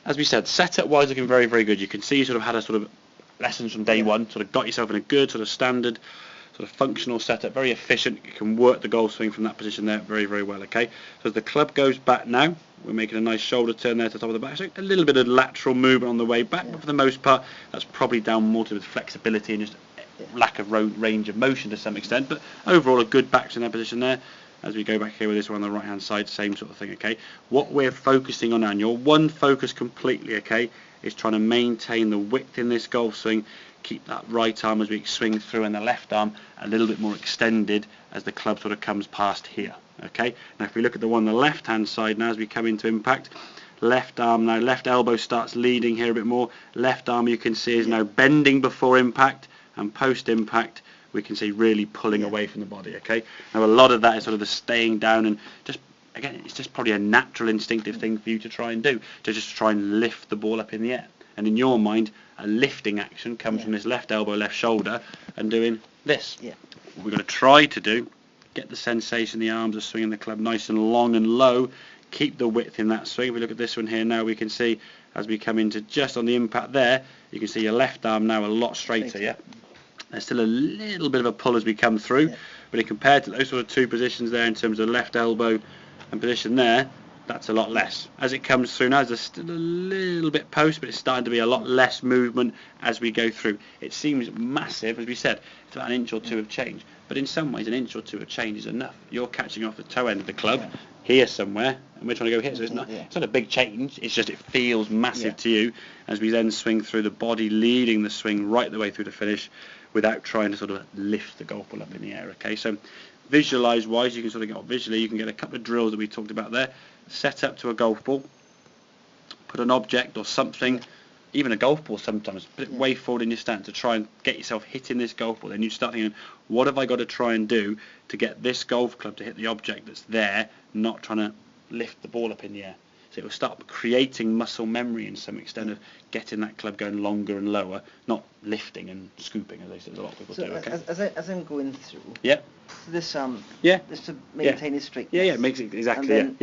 as we said, setup wise looking very, very good. You can see you sort of had a sort of lessons from day one, sort of got yourself in a good sort of standard sort of functional setup, very efficient. You can work the golf swing from that position there very, very well. Okay, so as the club goes back now, we're making a nice shoulder turn there to the top of the back. So a little bit of lateral movement on the way back, but for the most part, that's probably down more to the flexibility and just lack of range of motion to some extent. But overall, a good backswing in that position there. As we go back here with this one on the right hand side, same sort of thing. Okay, what we're focusing on now, and your one focus completely, okay, is trying to maintain the width in this golf swing. Keep that right arm as we swing through, and the left arm a little bit more extended as the club sort of comes past here. Okay, now if we look at the one on the left hand side now as we come into impact, left arm now, left elbow starts leading here a bit more. Left arm you can see is now bending before impact, and post impact we can see really pulling away from the body. Okay, now a lot of that is sort of the staying down, and just again it's just probably a natural instinctive thing for you to try and do, to just try and lift the ball up in the air. And in your mind, a lifting action comes from this left elbow, left shoulder, and doing this. What we're going to try to do, get the sensation, the arms are swinging the club nice and long and low, keep the width in that swing. If we look at this one here now, we can see as we come into just on the impact there, you can see your left arm now a lot straighter, There's still a little bit of a pull as we come through, but compared to those sort of two positions there in terms of left elbow and position there, that's a lot less. As it comes through now, there's still a little bit post, but it's starting to be a lot less movement as we go through. It seems massive, as we said, it's about an inch or two of change, but in some ways an inch or two of change is enough. You're catching off the toe end of the club here somewhere, and we're trying to go here, so it's not a big change, it's just it feels massive to you as we then swing through, the body leading the swing right the way through the finish without trying to sort of lift the golf ball up in the air. Okay, so visualize wise, you can sort of get visually, you can get a couple of drills that we talked about there. Set up to a golf ball, put an object or something, even a golf ball sometimes, put it way forward in your stance to try and get yourself hitting this golf ball. Then you start thinking, what have I got to try and do to get this golf club to hit the object that's there, not trying to lift the ball up in the air. So it will start creating muscle memory in some extent of getting that club going longer and lower, not lifting and scooping as a lot of people do. Okay. As I'm going through, this this to maintain his straightness. It makes it exactly.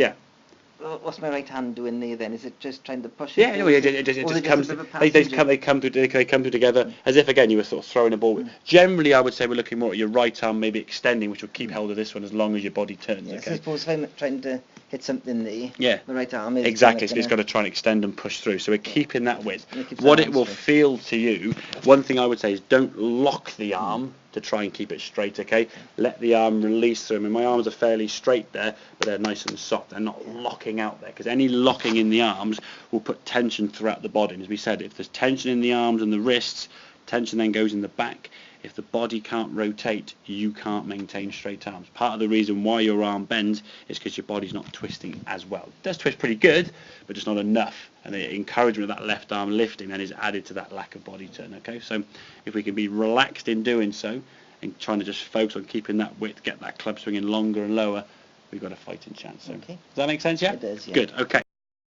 What's my right hand doing there then? Is it just trying to push it? It just comes. They come through together as if again you were sort of throwing a ball. Generally, I would say we're looking more at your right arm maybe extending, which will keep hold of this one as long as your body turns. So I suppose if I'm trying to hit something there, the right arm is exactly. So it's got to try and extend and push through. So we're keeping that width. What it will feel to you. One thing I would say is don't lock the arm to try and keep it straight. Okay, let the arm release through. I mean, my arms are fairly straight there, but they're nice and soft. They're not locking out there, because any locking in the arms will put tension throughout the body. And as we said, if there's tension in the arms and the wrists, tension then goes in the back. If the body can't rotate, you can't maintain straight arms. Part of the reason why your arm bends is because your body's not twisting as well. It does twist pretty good, but just not enough. And the encouragement of that left arm lifting then is added to that lack of body turn. Okay, so if we can be relaxed in doing so and trying to just focus on keeping that width, get that club swinging longer and lower, we've got a fighting chance. So, does that make sense? Yeah? It does, yeah. Good, okay.